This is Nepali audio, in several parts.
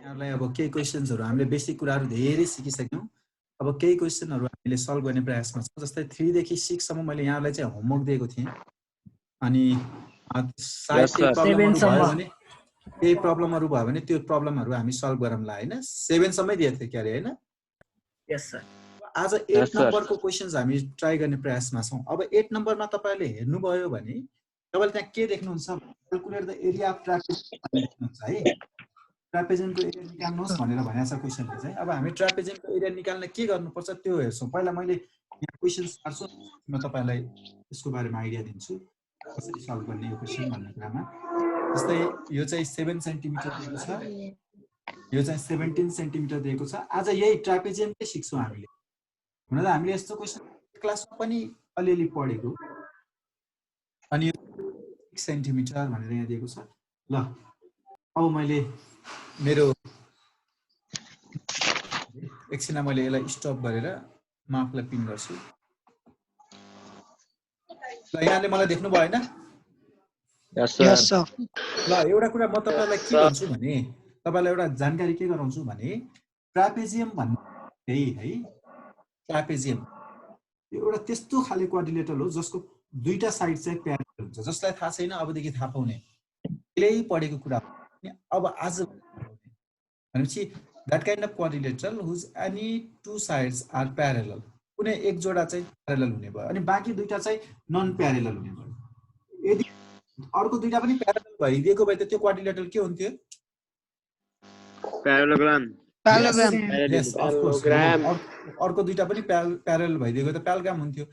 यहाँलाई अब केही क्वेशन्सहरु हामीले बेसिक कुराहरु धेरै सिकिसक्यौं। अब केही क्वेशनहरु हामीले सल्भ गर्ने प्रयासमा छौं। जस्तै 3 देखि 6 सम्म मैले यहाँलाई चाहिँ होमवर्क दिएको थिएँ। अनि सायद केही प्रब्लमहरु भयो भने त्यो प्रब्लमहरु हामी सल्भ गरौँला हैन। 7 सम्मै दिएको थिए क्यारे हैन? यस सर। आज 8 नम्बरको क्वेशन्स हामी ट्राई गर्ने प्रयासमा छौं। अब 8 नम्बरमा तपाईले हेर्नुभयो भने तपाईले त्यहाँ के देख्नुहुन्छ? Calculate the area of trapezium देख्नुहुन्छ है। ट्रापेजियमको एरिया निकाल्नुहोस् भनेर भनेको छ क्वेशनले चाहिँ। अब हामी ट्रापेजियमको एरिया निकाल्न के गर्नुपर्छ त्यो हेर्छौं। पहिला मैले यहाँ क्वेशन्स पार्छु, म तपाईलाई यसको बारेमा आइडिया दिन्छु कसरी सल्भ गर्ने यो क्वेशन भन्ने कुरामा। जस्तै यो चाहिँ 7 सेन्टिमिटर दिएको छ, यो चाहिँ 17 सेन्टिमिटर दिएको छ। आज यही ट्रापेजियमकै सिक्छौं हामीले। हुन त हामीले यस्तो क्वेशन क्लासमा पनि अलिअलि पढेको। अनि 6 सेन्टिमिटर भनेर यहाँ दिएको छ। ल अब मैले मेरो एकछिन मैले यसलाई स्टप गरेर मापलाई पिन गर्छु। ल यहाँले मलाई देख्नु भयो हैन? यस सर। ल एउटा कुरा म तपाईलाई के भन्छु भने तपाईलाई एउटा जानकारी के गराउँछु भने ट्रापेजियम भन्ने है ट्रापेजियम एउटा त्यस्तो खाले क्वाड्रिलेटरल हो जसको दुईटा साइड चाहिँ प्यारलल हुन्छ। जसलाई थाहा छैन अबदेखि थाहा पाउने पहिल्यै पढेको कुरा हो। अब आज भनेपछि that kind of quadrilateral whose any two sides are parallel, कुनै एक जोडा चाहिँ प्यारलल हुने भयो अनि बाँकी दुईटा चाहिँ नन प्यारलल हुने भयो। यदि अर्को दुईटा पनि प्यारलल भइदिएको भए त त्यो क्वाड्रिलेटरल के हुन्थ्यो? प्यारालोग्राम। Yes, of course. अर्को दुईटा पनि प्यारलल भइदिएको त प्यारालोग्राम हुन्थ्यो।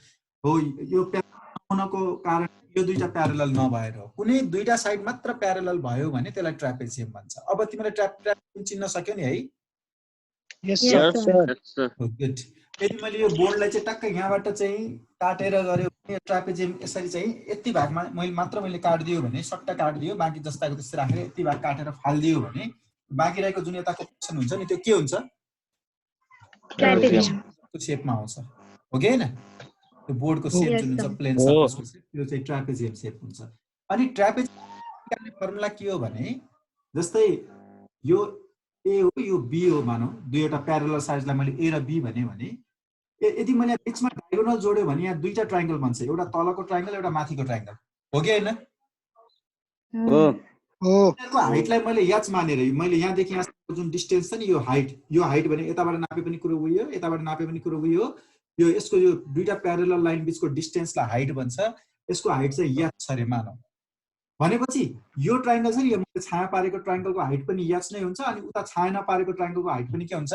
हो यो प्यारलल हुनको कारण यो दुईटा प्यारलल नभएर हो। कुनै दुईटा साइड मात्र प्यारलल भयो भने त्यसलाई ट्रापेजियम भन्छ। अब तिमीले ट्रापेजियम चिन्न सक्यौ नि है? यस सर। गुड। यदि मैले यो बोर्डलाई चाहिँ टक्क यहाँबाट चाहिँ काटेर गर्यो भने ट्रापेजियम यसरी चाहिँ यति भागमा मैले काट्दियो भने सट्टा काट्दियो, बाँकी जस्ताको त्यस्तै राखेर यति भाग काटेर फाल्दियो भने बाँकी रहेको जुन यताको पोर्सन हुन्छ नि त्यो के हुन्छ? ट्रापेजियमको शेपमा आउँछ। हो कि हैन? त्यो बोर्डको शेप जुन हुन्छ प्लेन सर्फेसको शेप त्यो चाहिँ ट्रापेजियम शेप हुन्छ। अनि ट्रापेजियम निकाल्ने फर्मुला के हो भने जस्तै यो ए हो यो बी हो मानौ, दुईवटा प्यारलल साइड्सलाई मैले ए र बी भने यदि मैले बीचमा डायगोनल जोड्यो भने यहाँ दुईटा ट्रायंगल बन्छ, एउटा तलको ट्रायंगल एउटा माथिको ट्रायंगल। हो कि हैन? हो। यसको हाइटलाई मैले एच मानेर मैले यहाँदेखि यहाँसम्मको जुन डिस्टेन्स छ नि यो हाइट भने यताबाट नापे पनि कुरो उयो, यताबाट नापे पनि कुरो उयो। यो यसको यो दुईटा प्यारलल लाइन बीचको डिस्टेन्सलाई हाइट भन्छ। यसको हाइट चाहिँ एच छ रे मानौ। भनेपछि यो ट्रायंगल छ नि यो मैले छाया पारेको ट्रायंगलको हाइट पनि एच नै हुन्छ अनि उता छाया नपारेको ट्रायंगलको हाइट पनि के हुन्छ?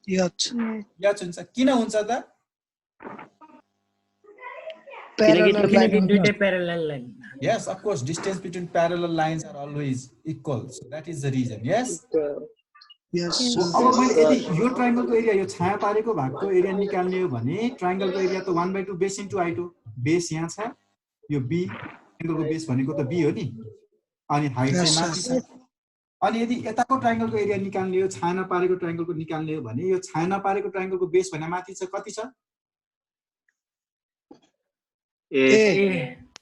एच हुन्छ। किन हुन्छ त? Parallel line. Yes, of course, distance between parallel lines are always equal. So that is the reason. Yes? Yes. अब मैले यदि यो ट्रायंगलको एरिया यो छाया पारेको भागको एरिया निकाल्ने हो भने ट्रायंगलको एरिया त 1/2 बेस इन्टु हाइट हो। बेस यहाँ छ, यो बी ट्रायंगलको बेस भनेको त बी हो नि, अनि हाइट चाहिँ माथि छ। अनि यदि यताको ट्रायंगलको एरिया निकाल्ने हो, छाया नपारेको ट्रायंगलको निकाल्ने हो भने यो छाया नपारेको ट्रायंगलको बेस भने माथि छ, कति छ? ए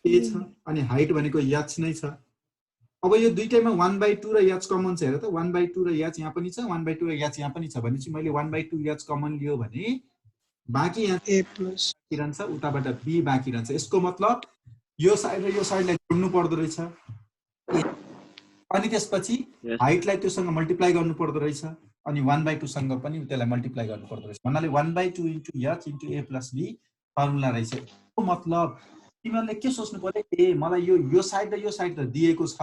छ। अनि हाइट भनेको एच नै छ। अब यो दुईटैमा 1/2 र एच कमन छ। हेर त 1/2 र एच यहाँ पनि छ, 1/2 र एच यहाँ पनि छ भनेपछि मैले 1/2 एच कमन लियो भने बाँकी यहाँ ए प्लस रहन्छ, उताबाट बी बाँकी रहन्छ। यसको मतलब यो साइड र यो साइडलाई जोड्नु पर्दो रहेछ। अनि त्यसपछि हाइटलाई त्योसँग मल्टिप्लाई गर्नु पर्दो रहेछ अनि 1/2 सँग पनि त्यसलाई मल्टिप्लाई गर्नु पर्दो रहेछ। भन्नाले 1/2 into H into A plus B formula रहेछ। यसको मतलब तिमीहरूले के सोच्नु पर्यो? ए मलाई यो साइड र यो साइड त दिएको छ,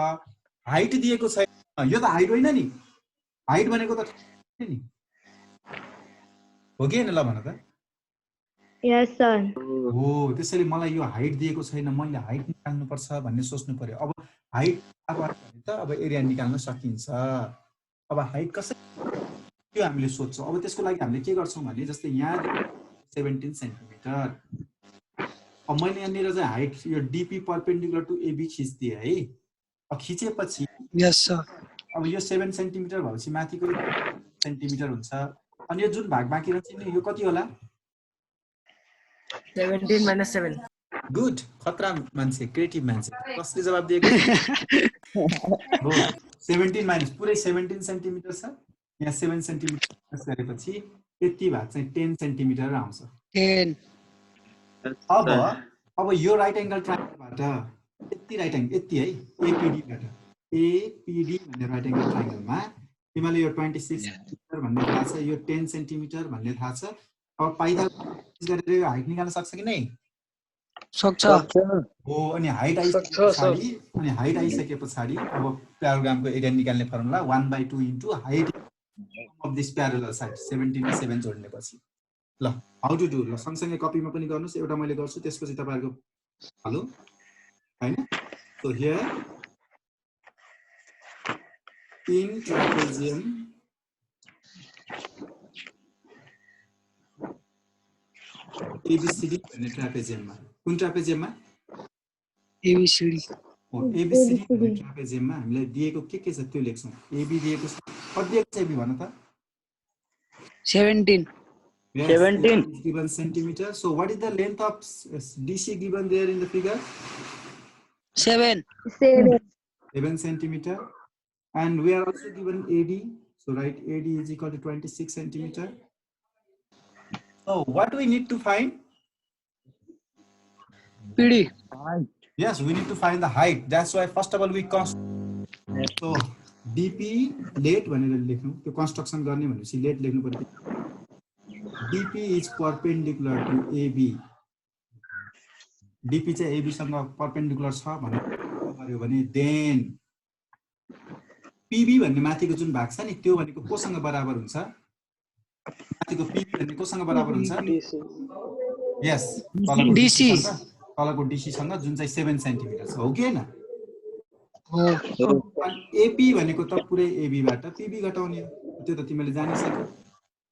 हाइट दिएको छैन। यो त हाइट होइन नि, हाइट भनेको त नि हो कि हैन? ल भन त। यस सर। हो, त्यसैले मलाई यो हाइट दिएको छैन, मैले हाइट निकाल्नु पर्छ भन्ने सोच्नु पर्यो। अब हाइट थाहा भयो भने त अब एरिया निकाल्न सकिन्छ। अब हाइट कसरी त्यो हामीले सोध्छौँ। अब त्यसको लागि हामीले के गर्छौँ भने जस्तै यहाँ 17 सेन्टिमिटर। अब मैले यहाँनिर चाहिँ हाइट यो डीपी परपेन्डिकुलर टु एबी खिच्दिए है। अब खिचेपछि यस सर। अब यो 7 सेन्टिमिटर भएपछि माथिको सेन्टिमिटर हुन्छ। अनि यो जुन भाग बाँकी रहन्छ नि यो कति होला? 17 - 7। गुड, खतरा मान्छे, क्रिएटिभ मान्छे। कसले जवाब दिएको? हो, 17 माइनस पुरै 17 सेन्टिमिटर छ, यहाँ 7 सेन्टिमिटर माइनस गरेपछि यति भाग चाहिँ 10 सेन्टिमिटर आउँछ। 10. अब यो राइट एङ्गल ट्रायङ्गलबाट यति राइट एङ्गल यति है एपीडीबाट एपीडी भन्ने राइट एङ्गल ट्रायङ्गलमा तिमीलाई यो 26 सेन्टिमिटर भन्ने थाहा छ, यो 10 सेन्टिमिटर भन्ने थाहा छ। अब पाइथागोरस गरेर यो हाइट निकाल्न सक्छ कि नै? सक्छ। हो, अनि हाइट आइसके पछाडि अब प्याराग्रामको एरिया निकाल्ने formula 1/2 into height of this parallel side 17 र 7 जोड्नेपछि। ल हाउ टु डु, ल सँगसँगै कपीमा पनि गर्नुस्, एउटा मैले गर्छु त्यसपछि तपाईहरुको हेलो हैन। So here in trapezium ABCD भन्ने ट्रापेजियममा, कुन ट्रापेजियममा? एबीसीडी। हो, एबीसीडी भन्ने ट्रापेजियममा हामीलाई दिएको के छ त्यो लेख्छौं। एबी दिएको छ, कति दिएको छ एबी भन त? 17. Yes, 17 is given centimeter. So what is the length of DC given there in the figure? 7. 7 centimeter. And we are also given AD. So right, AD is equal to 26 centimeter. So what do we need to find? PD. Yes, we need to find the height. That's why first of all we so DP late भनेर लेख्नु, त्यो कन्स्ट्रक्सन गर्ने भनेपछि लेट लेख्नु पर्यो। DP is perpendicular to AB. DP चाहिँ AB सँग परपेन्डिकुलर छ भने देन PB भन्ने माथिको जुन भाग छ नि त्यो भनेको कोसँग बराबर हुन्छ? माथिको PB भन्ने कोसँग बराबर हुन्छ? यस, तलको DC सँग जुन चाहिँ 7 सेन्टिमिटर छ, हो कि हैन? हो। AP भनेको त पुरै AB बाट PB घटाउने हो, त्यो त तिमीले जानिसक्यौ।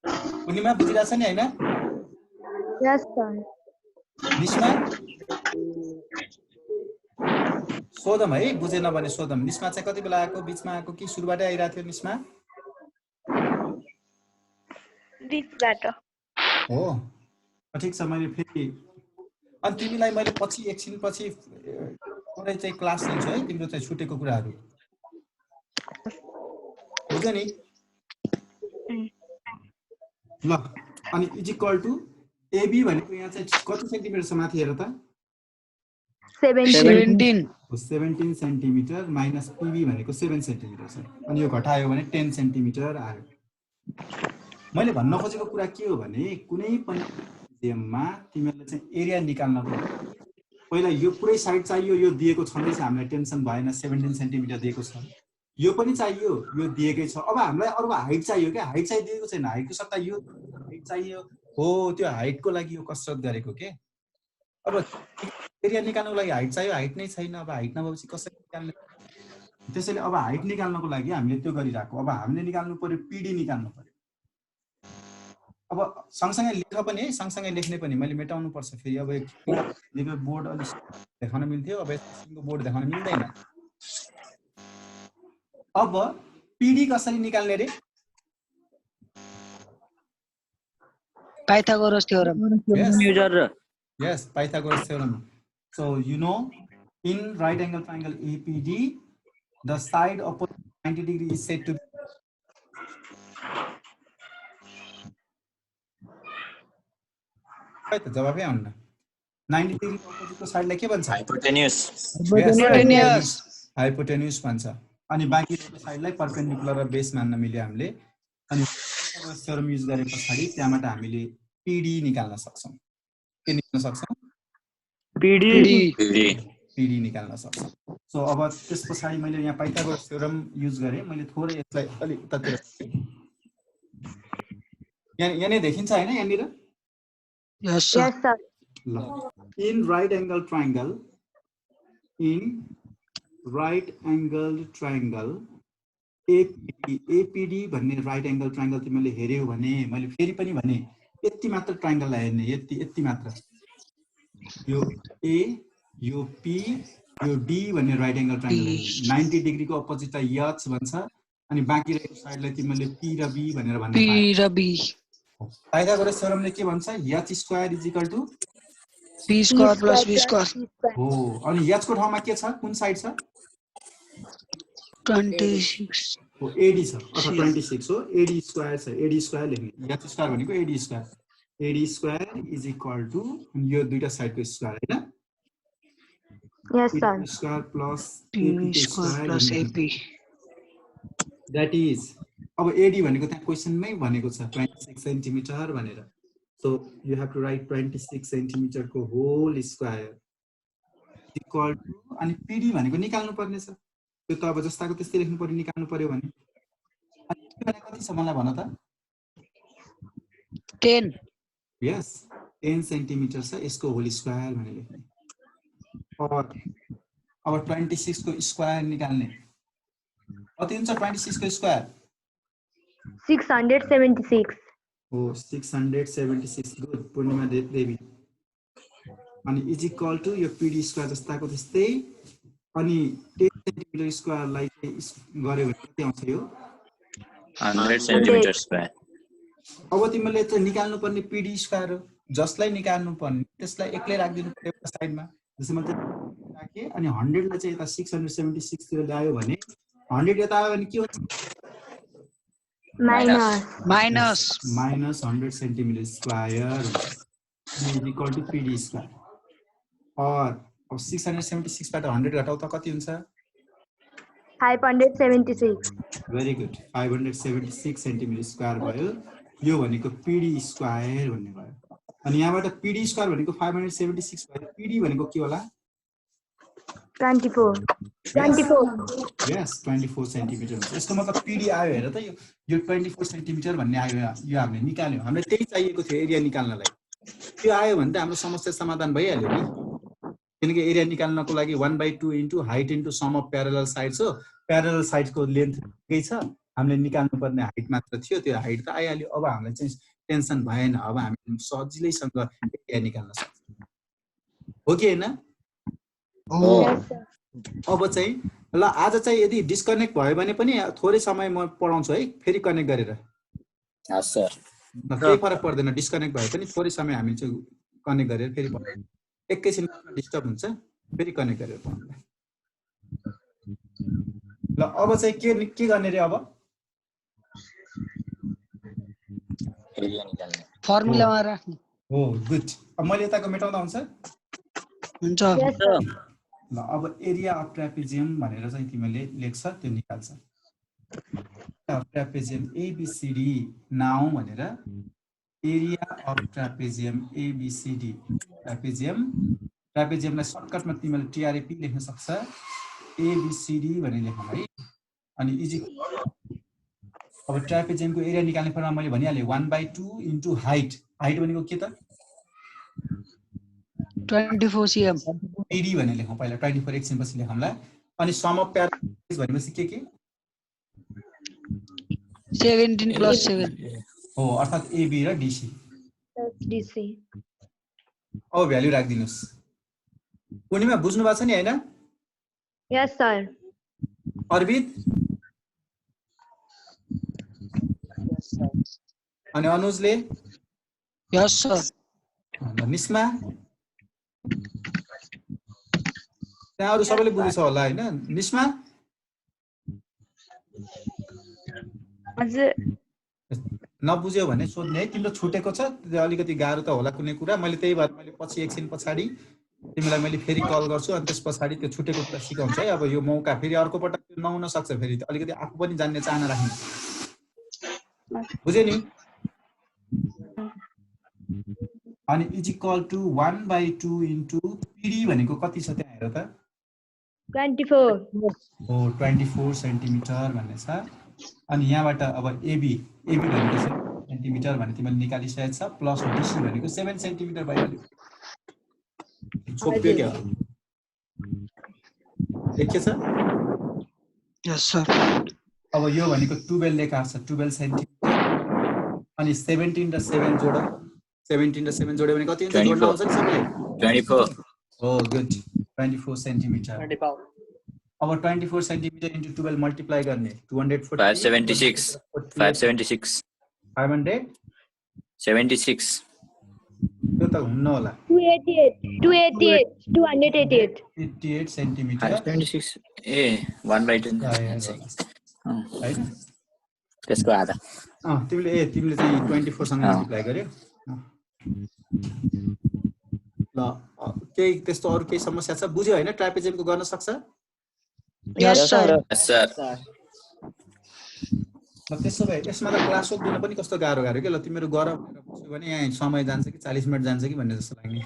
पूर्णिमा बुझिरहेछ नि हैन? Yes, sir. निस्मा सोधम है, बुझेन भने सोधम। निस्मा चाहिँ कति बेला आएको, बीचमा आएको कि सुरुबाटै आइरहेको थियो निस्मा? बीचबाट हो, ठिक छ। मैले फेरि अनि तिमीलाई मैले पछि एकछिन पछि थोरै चाहिँ क्लास लिन्छु है, तिम्रो चाहिँ छुटेको कुराहरू बुझ्यौ नि? ल अनि इज इक्वल टु एबी भनेको यहाँ चाहिँ कति सेन्टिमिटर छ माथि हेर त? 17. 17 सेन्टिमिटर माइनस पीबी भनेको 7 सेन्टिमिटर छ, अनि यो घटायो भने 10 सेन्टिमिटर आयो। मैले भन्न खोजेको कुरा के हो भने कुनै पनि एक्जाममा तिमीहरूले चाहिँ एरिया निकाल्नको पहिला यो पुरै साइड चाहियो, यो दिएको छँदैछ, हामीलाई टेन्सन भएन, 17 सेन्टिमिटर दिएको छ, यो पनि चाहियो, यो दिएकै छ। अब हामीलाई अरु हाइट चाहियो क्या, हाइट चाहिँ दिएको छैन, हाइटको सट्टा यो हाइट चाहियो हो, त्यो हाइटको लागि यो कसरत गरेको के। अब एरिया निकाल्नको लागि हाइट चाहियो, हाइट नै छैन, अब हाइट नभएपछि कसरी निकाल्ने? त्यसैले अब हाइट निकाल्नको लागि हामीले त्यो गरिरहेको। अब हामीले निकाल्नु पर्यो पीडी निकाल्नु पर्यो। अब सँगसँगै लेख पनि है, सँगसँगै लेख्ने पनि मैले मेटाउनु पर्छ फेरि। अब यो बोर्ड अलि देखाउन मिल्थ्यो, अब यसको बोर्ड देखाउन मिल्दैन। अब पीडी कसरी निकाल्ने रे? Pythagoras theorem. Yes, Pythagoras theorem. So you know, in right angle triangle APD, the side opposite 90 degree is said to be जवाबै आउन 90 डिग्री अपोजिटको साइडलाई के भन्छ? हाइपोटेन्युस भन्छ। अनि बाँकी साइडलाई परपेन्डिकुलर र बेस मान्न मिल्यो हामीले। अनि पाइथागोरस थ्योरम युज गरे पछाडी त्यहाँबाट हामीले पीडी निकाल्न सक्छौं। के निकाल्न सक्छौं? पीडी निकाल्न सक्छौं। सो अब त्यस पछाडी मैले यहाँ पाइथागोरस थ्योरम युज गरे, मैले थोरै यसलाई अलि उतातिर यहाँ नै देखिन्छ हैन यहाँनिर? Yes, sir. Yes, sir. In right angle triangle, APD भन्ने राइट एंगल ट्रायंगल तिमीले हेर्यौ भने, मैले फेरि पनि भने यति मात्र ट्रायंगललाई हेर्ने, यति मात्र। यो A, यो P, यो D भन्ने राइट एंगल ट्रायंगल 90 डिग्रीको अपोजिटलाई H भन्छ, अनि बाँकी रहेको साइडलाई तिमीले P र B भनेर भन्न पाए। P र B। पाइथागोरस थ्योरमले के भन्छ? H square is equal to P square plus B square. हो, अनि H को ठाउँमा के छ? कुन साइड छ? 26 हो एडी छ अथवा 26 हो एडी स्क्वायर छ एडी स्क्वायर लेख्ने एच स्क्वायर भनेको AD square is equal to यो दुईटा साइडको स्क्वायर हैन Yes, sir. Square plus P square plus AP. That is अब एडी भनेको त्यहाँ क्वेशनमै भनेको छ 26 सेन्टिमिटर भनेर so you have to write 26 centimetre को होल स्क्वायर इक्वल टु अनि पीडी भनेको निकाल्नु पर्ने छ त्यो त अब जस्ताको त्यस्तै लेख्नु पर्यो निकाल्नु पर्यो भने अनि पी भनेको कति छ मलाई भन त 10 यस 10 सेन्टिमिटर छ यसको होल स्क्वायर भनेर लेख्ने और अब 26 को स्क्वायर निकाल्ने कति हुन्छ 26 को स्क्वायर 676. हो 676 गुड पूर्णिमा देवी अनि इज इक्वल टु यो पीडी स्क्वायर जस्ताको त्यस्तै अनि 10 सेन्टिमिटर स्क्वायरलाई गर्यो भने कति आउँछ यो 100 सेन्टिमिटर स्क्वायर अब तिमीले चाहिँ निकाल्नु पर्ने पीडी स्क्वायर हो जसलाई निकाल्नु पर्ने त्यसलाई एक्लै राख्दिनु पर्यो एउटा साइडमा जस्तै मैले राखे अनि 100 लाई चाहिँ यता 676 तिर ल्यायो भने 100 यता आयो भने के हुन्छ Minus. minus 100 centimetre square is equal to PD square और अब 676 बाट 100 घटाउ त कति हुन्छ 576. भेरी गुड 576 सेन्टिमिटर स्क्वायर भयो यो भनेको पीडी स्क्वायर भन्ने भयो अनि यहाँबाट पीडी स्क्वायर भनेको 576 भयो पीडी भनेको के होला 24. यस 24 सेन्टिमिटर हुन्छ यसको मतलब पीडी आयो हेर त यो 24 सेन्टिमिटर भन्ने आयो यो हामीले निकाल्यो हामीलाई त्यही चाहिएको थियो एरिया निकाल्नलाई त्यो आयो भने त हाम्रो समस्या समाधान भइहाल्यो नि किनकि एरिया निकाल्नको लागि 1/2 into height into sum of parallel sides हो प्यारलल साइडको लेन्थ केही छ हामीले निकाल्नु पर्ने हाइट मात्र थियो त्यो हाइट त आइहाल्यो अब हामीलाई चाहिँ टेन्सन भएन अब हामी सजिलैसँग एरिया निकाल्न सक्छौँ हो कि हैन Yes, sir. अब चाहिँ ल आज चाहिँ यदि डिस्कनेक्ट भयो भने पनि थोरै समय म पढाउँछु है फेरि कनेक्ट गरेर हस् सर केही फरक पर्दैन डिस्कनेक्ट भए पनि थोरै समय हामी चाहिँ कनेक्ट गरेर फेरि पढाउँछौँ एकैछिन डिस्टर्ब हुन्छ फेरि कनेक्ट गरेर पढाउँला ल अब चाहिँ के गर्ने रे अब एरिया निकाल्ने फर्मुलामा राख्नु हो गुड अब मैले यताको मेटाउँदा हुन्छ हुन्छ Yes, sir. ल अब एरिया अफ ट्रापेजियम भनेर चाहिँ तिमीले लेख्छ त्यो निकाल्छ अफ ट्रापेजियम एबीसीडी नाउ भनेर एरिया अफ ट्रापेजियम एबीसीडी ट्रापेजियमलाई सर्टकटमा तिमीले टीआरएपी लेख्न सक्छ एबीसीडी भनेर लेखौँ है अनि इजी अब ट्रापेजियमको एरिया निकाल्ने फर्मुला मैले भनिहालेँ 1/2 इन्टु हाइट भनेको के त 24 cm एडी भनेर लेखौँ पहिला 24 एकछिनपछि लेखौँला अनि सम अफ प्यारलल भनेपछि के 17 plus 7 हो अर्थात् एबी र डीसी Plus DC. अब भ्यालु राखिदिनुस् पूर्णिमा बुझ्नु भएको छ नि हैन Yes, sir. अर्बित अनि अनुजले yes sir निस्मा त्यहाँ अरु सबैले बुझेछ होला हैन निस्मा हजुर नबुझ्यो भने सोध्ने है तिम्रो छुटेको छ अलिकति गाह्रो त होला कुनै कुरा मैले त्यही भएर मैले पछि एकछिन पछाडी तिमीलाई मैले फेरि कल गर्छु अनि त्यस पछाडी त्यो छुटेको कुरा सिकाउँछु है अब यो मौका फेरि अर्को पटक नहुन सक्छ फेरि अलिकति आफू पनि जान्ने चाहना राख्नु बुझ्यो नि अनि is equal to 1/2 into PD भनेको कति छ त्यहाँ हेर त 24. हो 24 सेन्टिमिटर भन्ने छ अनि यहाँबाट अब एबी भनेको सेन्टिमिटर भने तिमीले निकालिसकेको छ प्लस डीसी भनेको 7 सेन्टिमिटर भइहाल्यो छोप्यो क्या देखिए छ yes sir अब यो भनेको 12 लेखा छ 12 सेन्टिमिटर अनि 17 र 7 जोड 17 र 7 जोड्यो भने कति हुन्छ जोड्न आउँछ नि सबैले 24 हो गुड 24 सेन्टिमिटर अब 24 सेन्टिमिटर इन्टु 12 मल्टिप्लाई गर्ने 240 576 500 76 त्यो त हुन्न होला 288 88 सेन्टिमिटर 26 ए 1/10 होइन त्यसको आधा तिमीले चाहिँ 24 सँग मल्टिप्लाई गर्यो ल केही त्यस्तो अरु केही समस्या छ बुझ्यो हैन ट्रापेजियमको गर्न सक्छ Yes, sir. यस सर ल त्यसो भए यसमा त क्लास वर्क दिन पनि कस्तो गाह्रो गाह्रो के ल तिमीहरू गर भनेर बस्यो भने यहाँ समय जान्छ कि 40 मिनेट जान्छ कि भन्ने जस्तो लाग्ने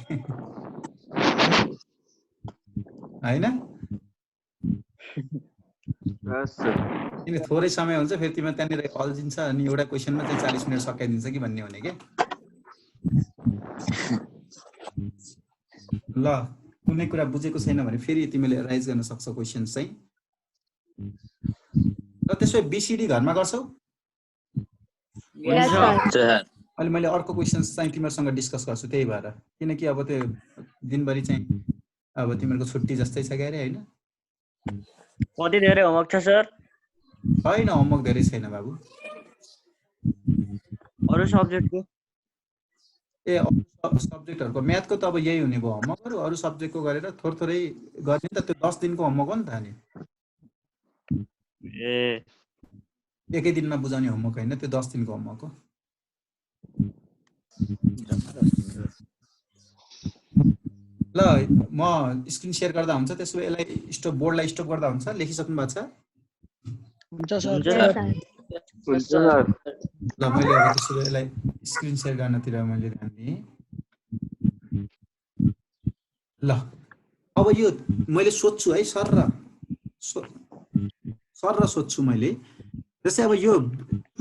हैन किन थोरै समय हुन्छ फेरि तिमीहरू त्यहाँनिर अल्झिन्छ अनि एउटा क्वेसनमा चाहिँ 40 मिनेट सकाइदिन्छ कि भन्ने हुने के ल कुनै कुरा बुझेको छैन भने फेरि तिमीले राइज गर्न सक्छौ क्वेसन चाहिँ र त्यसो भए बीसीडी घरमा गर्छौ Yes, sir. सर अहिले मैले अर्को क्वेसन्स चाहिँ तिमीहरूसँग डिस्कस गर्छु त्यही भएर किनकि अब त्यो दिनभरि चाहिँ अब तिमीहरूको छुट्टी जस्तै छ क्यारे हैन कति धेरै होमवर्क छ सर छैन होमवर्क धेरै छैन बाबु अरु सब्जेक्टको ए सब्जेक्टहरुको म्याथको त अब यही हुने भयो होमवर्कहरु अरु सब्जेक्टको गरेर थोरै गर्ने त त्यो 10 दिनको होमवर्क हो नि त अनि ए एकै दिनमा बुझाउने होमवर्क हैन त्यो 10 दिनको होमवर्क हो ल म स्क्रिन शेयर गर्दा हुन्छ त्यसो भए यसलाई स्टप बोर्डलाई स्टप गर्दा हुन्छ लेखिसक्नु भएको छ हुन्छ सर Yes, sir. ल मैले अब त्यसो भए यसलाई स्क्रिन शेयर गर्नतिर मैले ध्यान दिएँ ल अब यो मैले सोध्छु है सर र सोध्छु मैले जस्तै अब यो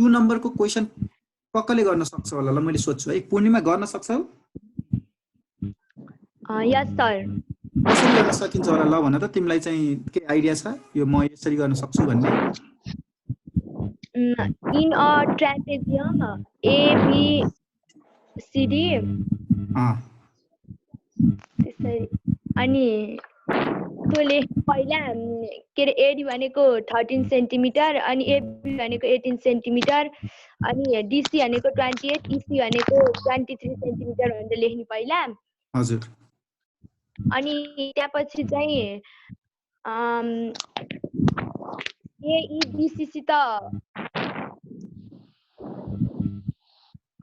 2 नम्बरको क्वेशन पक्कले गर्न सक्छ होला ल मैले सोध्छु है पूर्णिमा गर्न सक्छौ Yes, sir. कसरी गर्न सकिन्छ होला ल भन त तिमीलाई चाहिँ के आइडिया छ यो म यसरी गर्न सक्छु भन्ने In a trapezium, A, B, C, D. अनि तोले पहिला के रे एडी भनेको 13 सेन्टिमिटर अनि एबी भनेको 18 सेन्टिमिटर अनि डीसी भनेको 28 ईसी भनेको 23 सेन्टिमिटर भनेर लेख्नु पहिला हजुर अनि त्यसपछि चाहिँ एईडीसी त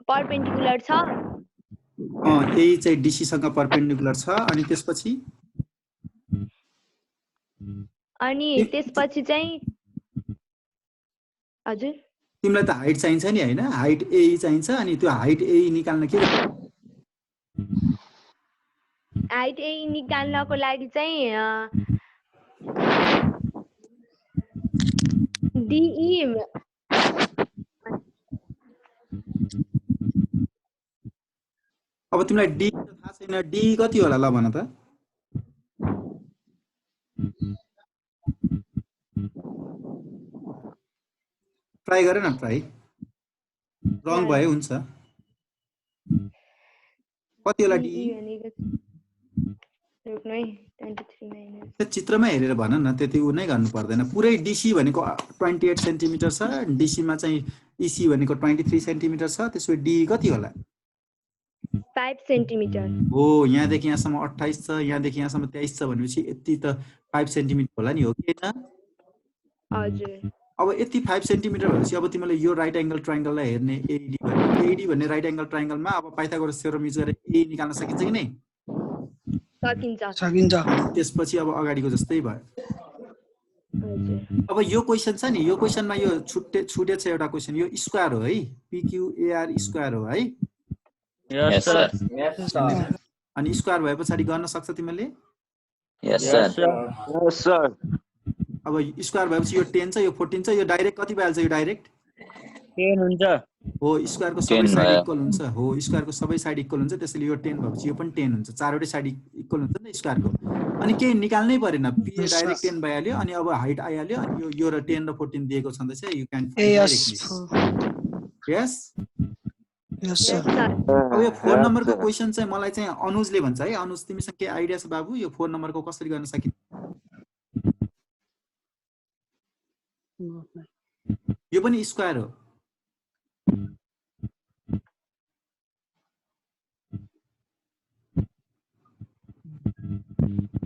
परपेन्डिकुलर छ यही चाहिँ डीसी सँग परपेन्डिकुलर छ अनि त्यसपछि चाहिँ हजुर तिमीलाई त हाइट चाहिन्छ नि हैन हाइट एई चाहिन्छ अनि त्यो हाइट एई निकाल्न के हाइट एई निकाल्नको लागि चाहिँ डीई अब तिमीलाई डी थाहा छैन डी कति होला ल भन त ट्राई गरे न ट्राई रङ भयो हुन्छ कति होला डी त्यो चित्रमा हेरेर भन न त्यति उ नै गर्नु पर्दैन पुरै डीसी भनेको 28 सेन्टिमिटर छ डीसी मा चाहिँ ईसी भनेको 23 सेन्टिमिटर छ त्यसो डी कति होला 5 सेन्टिमिटर हो यहाँदेखि यहाँसम्म 28 छ यहाँदेखि यहाँसम्म 23 छ भनेपछि यति त 5 सेन्टिमिटर होला नि हो कि हैन हजुर अब यति 5 सेन्टिमिटर भएपछि अब तिमीले यो राइट एंगल ट्रायंगललाई हेर्ने एडी भन्ने राइट एंगल ट्रायंगलमा अब पाइथागोरस थ्योरम युज गरेर ए निकाल्न सकिन्छ कि नै सकिन्छ त्यसपछि अब अगाडिको जस्तै भयो हजुर अब यो क्वेशन छ नि यो क्वेशनमा यो छुटे छ एउटा क्वेशन यो स्क्वायर हो है PQAR स्क्वायर हो है यस सर अनि स्क्वायर भएपछि गर्न सक्छ तिमीले यस सर अब स्क्वायर भएपछि यो 10 छ यो 14 छ यो डाइरेक्ट कति भइहाल्छ यो डाइरेक्ट 10 हुन्छ हो स्क्वायरको सबै साइड इक्वल हुन्छ हो स्क्वायरको सबै साइड इक्वल हुन्छ त्यसैले यो 10 भएपछि यो पनि 10 हुन्छ चारवटै साइड इक्वल हुन्छ नि स्क्वायरको अनि केही निकाल्नै परेन पी डाइरेक्ट 10 भइहाल्यो अनि अब हाइट आइहाल्यो अनि यो र 10 र 14 दिएको छँदैछ you can yes yes sir अब यो 4 नम्बरको क्वेशन चाहिँ मलाई चाहिँ अनुजले भन्छ है अनुज तिमीसँग के आइडिया छ बाबु यो 4 नम्बरको कसरी गर्न सकिन्छ यो पनि स्क्वायर हो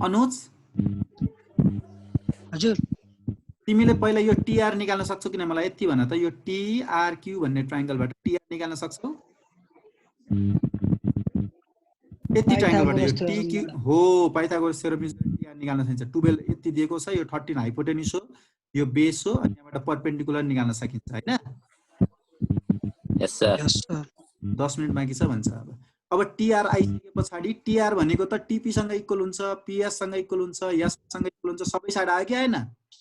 अनुज हजुर तिमीले पहिला यो टीआर निकाल्न सक्छौ किन मलाई यति भन त यो टीआरक्यू भन्ने ट्रायंगलबाट टीआर निकाल्न सक्छौ यति ट्रायंगलबाट यो टीक्यू हो पाइथागोरस थ्योरम टीआर निकाल्न सकिन्छ 12 यति दिएको छ यो 13 हाइपोटेन्युस हो यो बेस हो अनि यहाँबाट परपेन्डिकुलर निकाल्न सकिन्छ हैन यस सर 10 मिनेट बाँकी छ भन्छ अब टीआर आइसके पछाडी टीआर भनेको त टीपी सँग इक्वल हुन्छ पीएस सँग इक्वल हुन्छ एस सँग इक्वल हुन्छ सबै साइड आयो कि आएन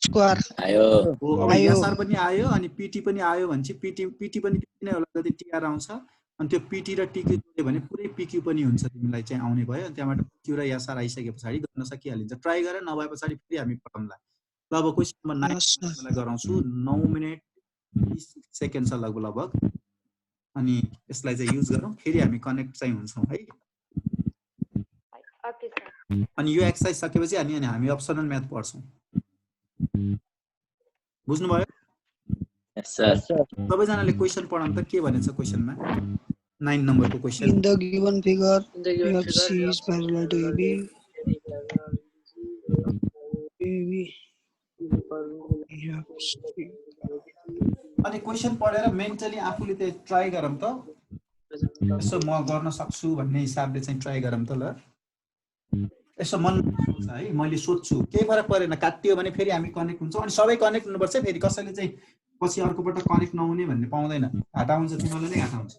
स्क्वायर आयो हो अब एसआर पनि आयो अनि पीटी पनि आयो भनेपछि पीटी पनि त्यति नै होला जति टीआर आउँछ अनि त्यो पीटी र टीक्यू जोड्यो भने पुरै पीक्यू पनि हुन्छ तिमीलाई चाहिँ आउने भयो अनि त्यहाँबाट पीक्यू र एसआर आइसके पछाडी गर्न सकिहालिन्छ ट्राई गरेर नभए पछाडी फेरि हामी पढौँला ल अब क्वेशन नम्बर 9 मलाई गराउँछु 9 मिनेट 20 सेकेन्ड छ लगभग अनि यसलाई चाहिँ युज गरौँ फेरि हामी कनेक्ट चाहिँ हुन्छौँ है ओके सर अनि यो एक्सरसाइज सकेपछि अनि हामी अप्सनल म्याथ पढ्छौँ बुझ्नुभयो यस सर सबैजनाले क्वेशन पढाउँ त के भनेछ क्वेशनमा 9 नम्बरको question In the given figure, we have C is parallel to AB. AB. We have C. अनि क्वेशन पढेर मेन्टली आफूले त्यो ट्राई गरौँ त यसो म गर्न सक्छु भन्ने हिसाबले चाहिँ ट्राई गरौँ त ल यसो मन सोच्छ है मैले सोध्छु केही फरक परेन काटियो भने फेरि हामी कनेक्ट हुन्छौँ अनि सबै कनेक्ट हुनुपर्छ फेरि कसैले चाहिँ पछि अर्कोपल्ट कनेक्ट नहुने भन्ने पाउँदैन घाटा हुन्छ तिमीलाई नै घाटा हुन्छ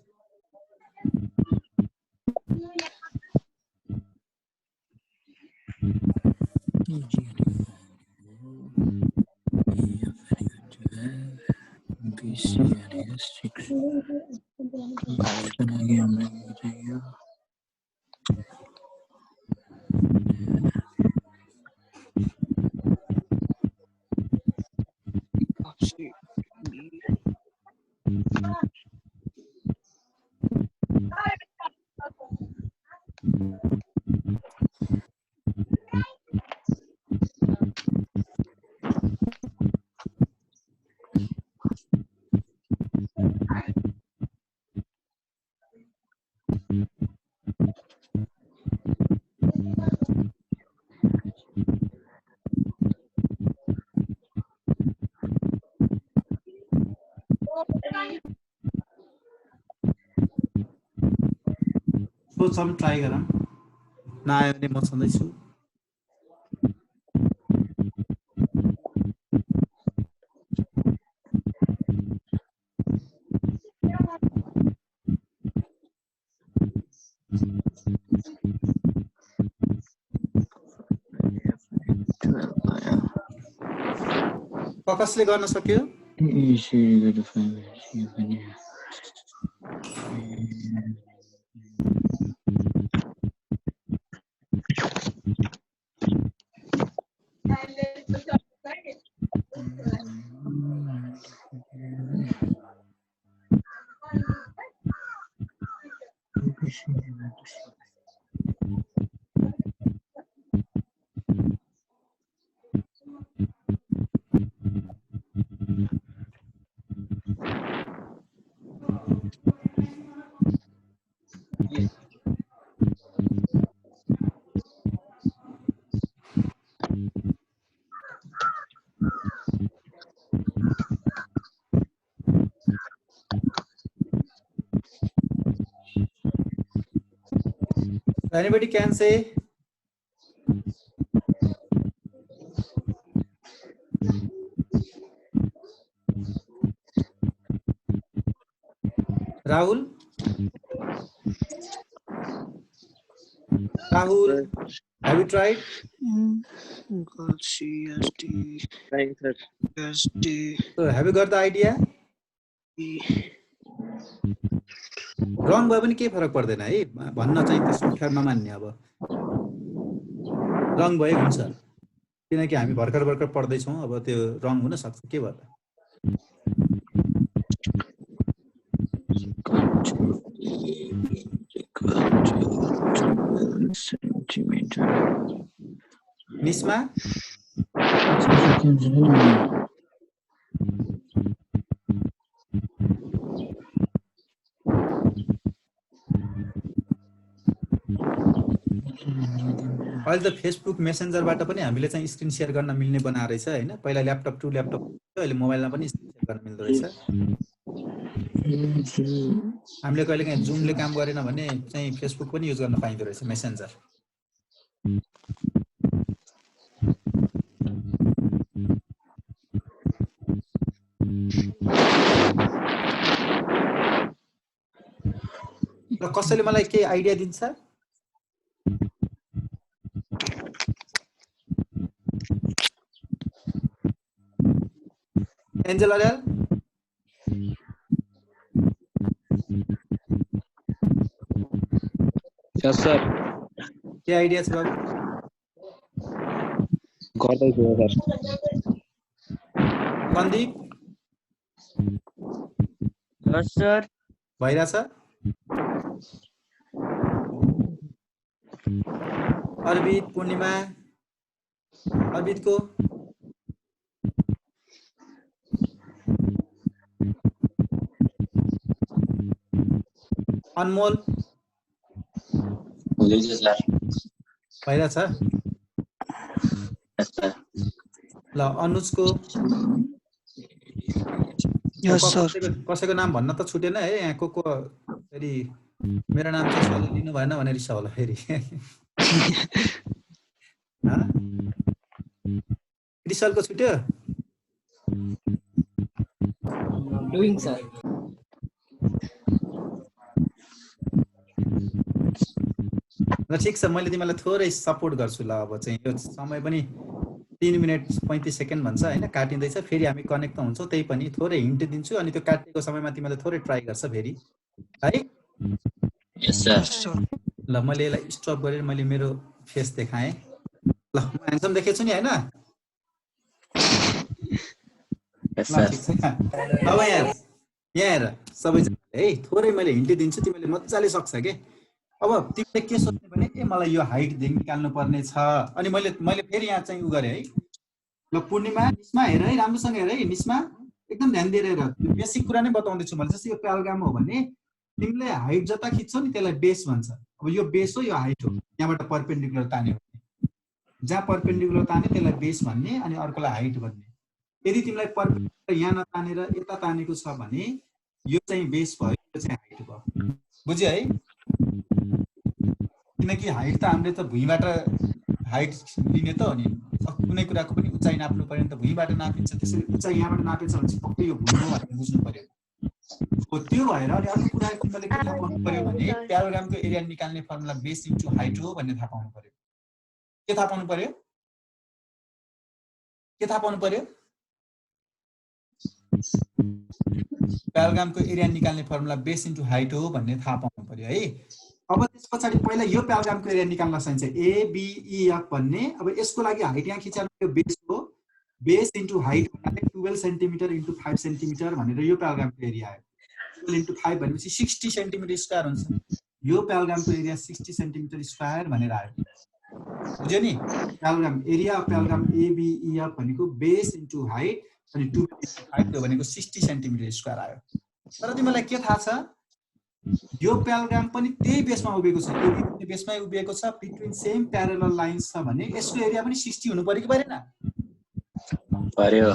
सोचौँ ट्राई गरौँ नआयो भने म छँदैछु कसले गर्न सक्यो Anybody can say? Rahul? Rahul, have you tried? CST. Right, sir. SD. So have you got the idea? रङ भयो पनि केही फरक पर्दैन है भन्न चाहिँ त्यसको खेर नमान्ने अब रङ भयो हुन्छ किनकि हामी भर्खर भर्खर पढ्दै छौं अब त्यो रङ हुन सक्छ के भयो निस्मा अहिले त फेसबुक मेसेन्जरबाट पनि हामीले चाहिँ स्क्रिन सेयर गर्न मिल्ने बनाएर रहेछ हैन पहिला ल्यापटप टु ल्यापटप अहिले मोबाइलमा पनि स्क्रिन सेयर गर्न मिल्दो रहेछ हामीले कहिलेकाहीँ जुमले काम गरेन भने चाहिँ फेसबुक पनि युज गर्न पाइँदो रहेछ मेसेन्जर र कसैले मलाई केही आइडिया दिन्छ एन्जेल अर्याल यस सर के आइडिया छ बाबु गर्दैछु सर सन्दीप यस सर भइराछ अर्बित पूर्णिमा अर्बितको अनमोल हुँदैछ सर भइराछ यस सर ल अनुजको यस सर कसैको नाम भन्न त छुटेन है यहाँ को फेरि मेरो नाम चाहिँ सरले लिनु भएन भनेर रिसा होला फेरि रिसलको छुट्यो डुइङ सर ल ठिक छ मैले तिमीलाई थोरै सपोर्ट गर्छु ल अब चाहिँ यो समय पनि 3 मिनेट 35 सेकेन्ड भन्छ हैन काटिँदैछ फेरि हामी कनेक्ट त हुन्छौँ त्यही पनि थोरै हिन्ट दिन्छु अनि त्यो काटेको समयमा तिमीले थोरै ट्राई गर्छ फेरि है यस सर ल मैले यसलाई स्टप गरेर मैले मेरो फेस देखाएँ ल म ह्यान्डसम देखेछु नि हैन यस ल सर ठिक छ अब यहाँ हेर सबैजनाले है थोरै मैले हिन्ट दिन्छु तिमीले मजाले सक्छ के अब तिमीले के सोच्ने भने ए मलाई यो हाइट निकाल्नु पर्ने छ अनि मैले फेरि यहाँ चाहिँ उ गरे है ल पूर्णिमा निस्मा हेर है राम्रोसँग हेर है निस्मा एकदम ध्यान दिएर हेर बेसिक कुरा नै बताउँदैछु मैले जस्तै यो प्याराग्राम हो भने तिमीले हाइट जता खिच्छौ नि त्यसलाई बेस भन्छ अब यो बेस हो यो हाइट हो यहाँबाट परपेन्डिकुलर तान्यो भने जहाँ परपेन्डिकुलर तान्यो त्यसलाई बेस भन्ने अनि अर्कोलाई हाइट भन्ने यदि तिमीलाई परपेन्डिकुलर यहाँ नतानेर यता तानेको छ भने यो चाहिँ बेस भयो यो चाहिँ हाइट भयो बुझ्यो है किनकि हाइट त हामीले त भुइँबाट हाइट लिने त हो नि कुनै कुराको पनि उचाइ नाप्नु पर्यो नि त भुइँबाट नापिन्छ त्यसरी उचाइ यहाँबाट नापेछ भने चाहिँ पक्कै यो भुइँ हो भनेर बुझ्नु पर्यो हो त्यो भएर अनि अर्को कुरा तिमीले के थाहा पाउनु पर्यो भने प्याराग्रामको एरिया निकाल्ने फर्मुला बेस इन्टु हाइट हो भन्ने थाहा पाउनु पर्यो के थाहा पाउनु पर्यो प्याराग्रामको एरिया निकाल्ने फर्मुला बेस इन्टु हाइट हो भन्ने थाहा पाउनु पर्यो है अब त्यस पछाडि पहिला यो प्याराग्रामको एरिया निकाल्न सकिन्छ ABEF भन्ने अब यसको लागि हाइट यहाँ खिचेर यो बेस हो बेस इन्टु हाइट भन्नाले 12 सेन्टिमिटर इन्टु 5 सेन्टिमिटर भनेर यो प्याराग्रामको एरिया आयो 12 इन्टु 5 भनेपछि 60 सेन्टिमिटर स्क्वायर हुन्छ यो प्याराग्रामको एरिया 60 सेन्टिमिटर स्क्वायर भनेर आयो बुझ्यो नि प्याराग्राम एरिया अफ प्याराग्राम ABEF भनेको बेस इन्टु हाइट अनि 12 इन्टु 5 भनेको 60 सेन्टिमिटर स्क्वायर आयो तर तिमीलाई के थाहा छ यो प्याराग्राम पनि त्यही बेसमा उभिएको छ एबी बेसमै उभिएको छ बिट्विन सेम प्यारलल लाइन्स छ भने यसको एरिया पनि 60 हुनु पर्यो कि परेन पर्यो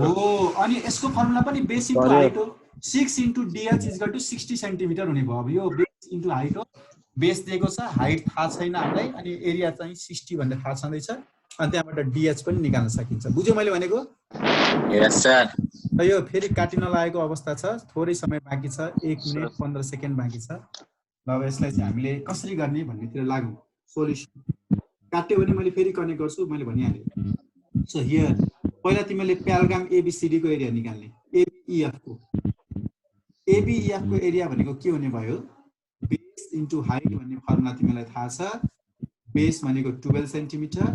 हो अनि यसको फर्मुला पनि बेस इन्टु हाइट हो 6 into DH is equal to 60 centimetre हुने भयो अब यो बेस इन्टु हाइट हो बेस दिएको छ हाइट थाहा छैन हामीलाई अनि एरिया चाहिँ 60 भन्ने थाहा छँदैछ अनि त्यहाँबाट DH पनि निकाल्न सकिन्छ बुझ्यो मैले भनेको यस सर र यो फेरि काटिन लागेको अवस्था छ थोरै समय बाँकी छ 1 मिनेट 15 सेकेन्ड बाँकी छ ल अब यसलाई चाहिँ हामीले कसरी गर्ने भन्नेतिर लागौँ सोल्युसन काट्यो भने मैले फेरि कनेक्ट गर्छु मैले भनिहालेँ सो हियर पहिला तिमीले प्याराग्राम ABCD को एरिया निकाल्ने ABEF को एरिया भनेको के हुने भयो बेस इन्टु हाइट भन्ने फर्मुला तिमीलाई थाहा छ बेस भनेको 12 सेन्टिमिटर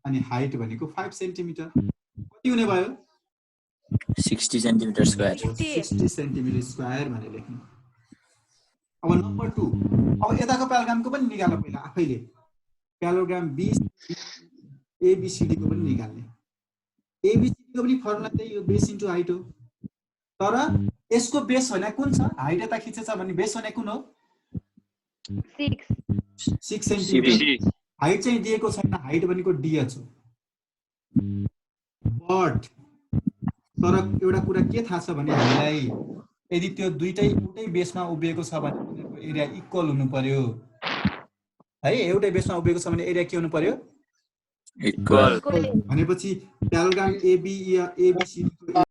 अनि हाइट भनेको 5 सेन्टिमिटर कति हुने भयो 60 सेन्टिमिटर स्क्वायर 60 सेन्टिमिटर स्क्वायर भनेर लेख्नु अब नम्बर 2 अब यताको प्याराग्रामको पनि निकाल्न पहिला आफैले प्याराग्राम ABCD को पनि निकाल्ने ABCD को पनि फर्मुला त्यही हो बेस इन्टु हाइट हो तर यसको बेस भने कुन छ हाइट यता खिचेछ भने बेस भने कुन हो 6 सेन्टिमिटर हाइट चाहिँ दिएको छैन, हाइट भनेको DH हो। बट तर एउटा कुरा के थाहा छ भने हामीलाई यदि त्यो दुईटै एउटै बेसमा उभिएको छ भने तिनीहरूको एरिया इक्वल हुनु पर्यो है। एउटै बेसमा उभिएको छ भने एरिया के हुनु पर्यो? इक्वल। भनेपछि प्यारालेलोग्राम ABCD को